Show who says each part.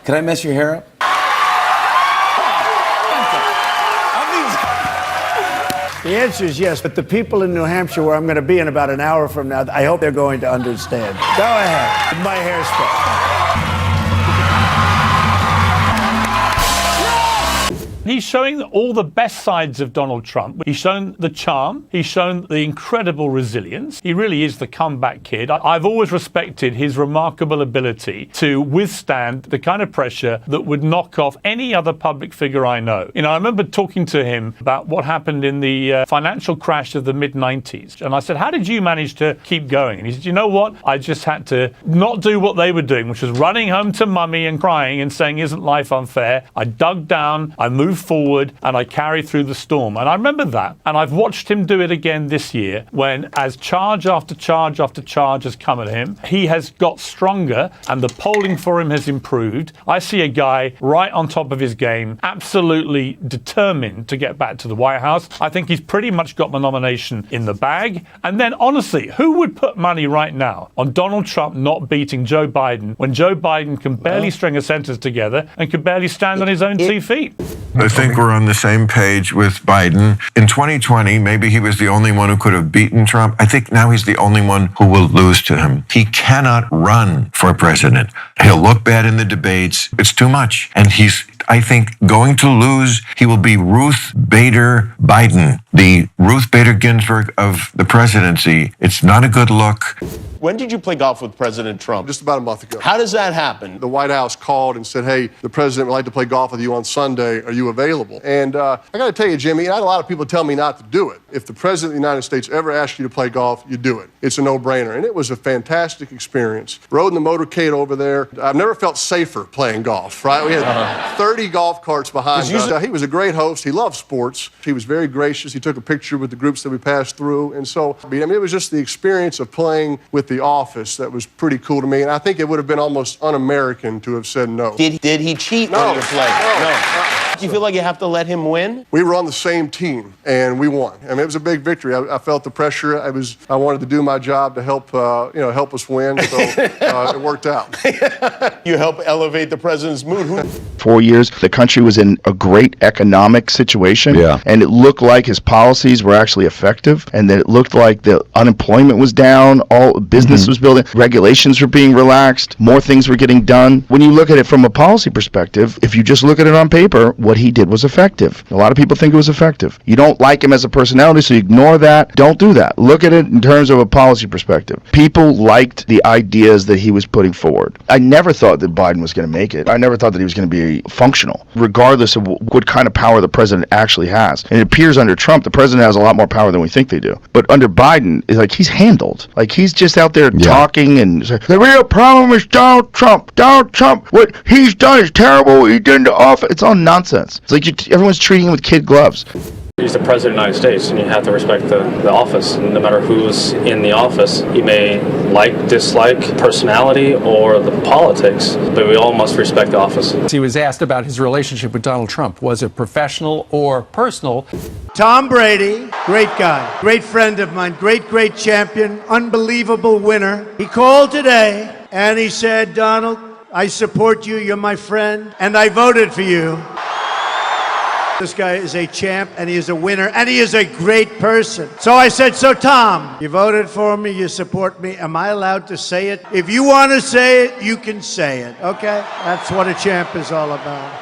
Speaker 1: Can I mess your hair up?
Speaker 2: The answer is yes, but the people in New Hampshire, where I'm going to be in about an hour from now, I hope they're going to understand. Go ahead, my hairspray.
Speaker 3: He's showing all the best sides of Donald Trump. He's shown the charm. He's shown the incredible resilience. He really is the comeback kid. I've always respected his remarkable ability to withstand the kind of pressure that would knock off any other public figure I know. You know, I remember talking to him about what happened in the financial crash of the mid-90s. And I said, how did you manage to keep going? And he said, you know what? I just had to not do what they were doing, which was running home to mummy and crying and saying, isn't life unfair? I dug down, I moved forward, and I carried through the storm. And I remember that. And I've watched him do it again this year when, as charge after charge after charge has come at him, he has got stronger and the polling for him has improved. I see a guy right on top of his game, absolutely determined to get back to the White House. I think he's pretty much got the nomination in the bag. And then, honestly, who would put money right now on Donald Trump not beating Joe Biden when Joe Biden can barely string a sentence together and can barely stand on his own 2 feet?
Speaker 4: I think we're on the same page with Biden. In 2020, maybe he was the only one who could have beaten Trump. I think now he's the only one who will lose to him. He cannot run for president. He'll look bad in the debates. It's too much. And he's, I think, going to lose. He will be Ruth Bader Biden, the Ruth Bader Ginsburg of the presidency. It's not a good look.
Speaker 5: When did you play golf with President Trump?
Speaker 6: Just about a month ago.
Speaker 5: How does that happen?
Speaker 6: The White House called and said, hey, the president would like to play golf with you on Sunday. Are you available? And I got to tell you, Jimmy, I had a lot of people tell me not to do it. If the president of the United States ever asks you to play golf, you do it. It's a no-brainer. And it was a fantastic experience. Rode in the motorcade over there. I've never felt safer playing golf, right? We had 30 golf carts behind us. He was a great host. He loved sports. He was very gracious. He took a picture with the groups that we passed through. And so, I mean, it was just the experience of playing with the office that was pretty cool to me. And I think it would have been almost un-American to have said no.
Speaker 5: Did he cheat on your play? No. Do you feel like you have to let him win?
Speaker 6: We were on the same team, and we won. I mean, it was a big victory. I felt the pressure. I wanted to do my job to help us win. So it worked out.
Speaker 5: You help elevate the president's mood.
Speaker 7: 4 years, the country was in a great economic situation, and it looked like his policies were actually effective, and that it looked like the unemployment was down, all business was building, regulations were being relaxed, more things were getting done. When you look at it from a policy perspective, if you just look at it on paper, what he did was effective. A lot of people think it was effective. You don't like him as a personality, so you ignore that. Don't do that. Look at it in terms of a policy perspective. People liked the ideas that he was putting forward. I never thought that Biden was going to make it. I never thought that he was going to be functional, regardless of what kind of power the president actually has. And it appears under Trump, the president has a lot more power than we think they do. But under Biden, it's like he's handled. Like he's just out there talking and saying, the real problem is Donald Trump. Donald Trump, what he's done is terrible. What he did in the office. It's all nonsense. It's like everyone's treating him with kid gloves.
Speaker 8: He's the president of the United States, and you have to respect the office. And no matter who's in the office, you may dislike personality or the politics, but we all must respect the office.
Speaker 9: He was asked about his relationship with Donald Trump. Was it professional or personal?
Speaker 2: Tom Brady, great guy, great friend of mine, great champion, unbelievable winner. He called today and he said, Donald, I support you, you're my friend, and I voted for you. This guy is a champ, and he is a winner, and he is a great person. So I said, so Tom, you voted for me, you support me. Am I allowed to say it? If you want to say it, you can say it, okay? That's what a champ is all about.